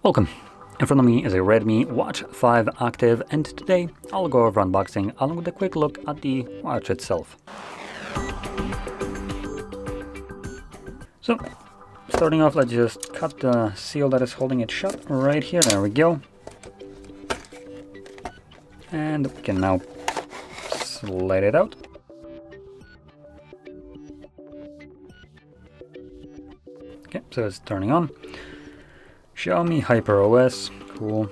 Welcome! In front of me is a Redmi Watch 5 Active, and today I'll go over unboxing along with a quick look at the watch itself. So, starting off, let's just cut the seal that is holding it shut right here. There we go. And we can now slide it out. Okay, so it's turning on. Xiaomi HyperOS, cool.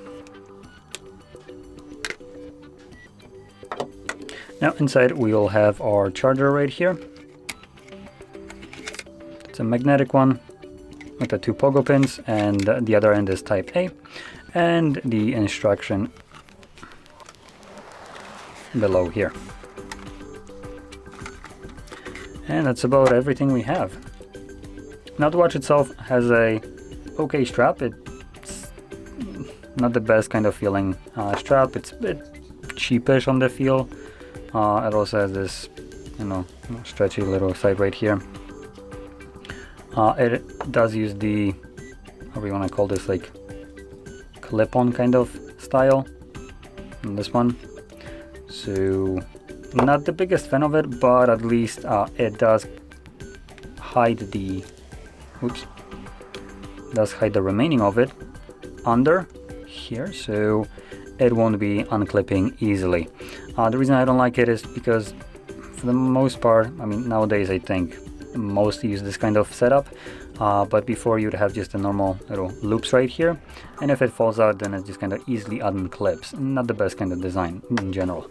Now inside we will have our charger right here. It's a magnetic one with the two pogo pins, and the other end is type A, and the instruction below here. And that's about everything we have. Now the watch itself has a okay strap. It's not the best kind of feeling strap. It's a bit cheapish on the feel. It also has this, stretchy little side right here. It does use the, how do you want to call this, like clip-on kind of style on this one. So not the biggest fan of it, but at least it does hide the, does hide the remaining of it under here, so it won't be unclipping easily. The reason I don't like it is because for the most part, nowadays I think most use this kind of setup, but before you'd have just a normal little loops right here, and if it falls out then it just kind of easily unclips. Not the best kind of design in general.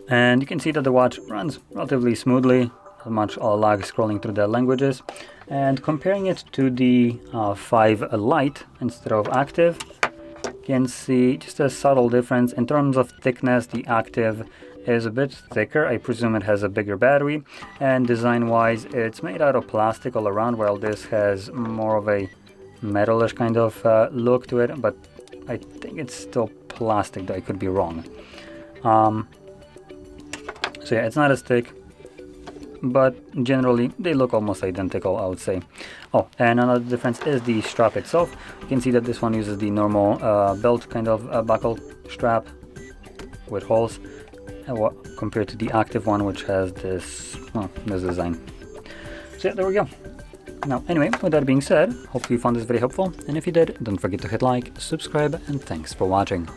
And you can see that the watch runs relatively smoothly, not much lag scrolling through the languages. And comparing it to the 5 Lite instead of Active, you can see just a subtle difference. In terms of thickness, the Active is a bit thicker. I presume it has a bigger battery, and design-wise it's made out of plastic all around, while this has more of a metalish kind of look to it, but I think it's still plastic, though I could be wrong. So yeah, it's not as thick, but generally they look almost identical, I would say. Oh, and another difference is the strap itself. You can see that this one uses the normal belt kind of buckle strap with holes, compared to the Active one, which has this, this design. So yeah, there we go. Now anyway, with that being said, hopefully you found this very helpful, and if you did, don't forget to hit like, subscribe, and thanks for watching.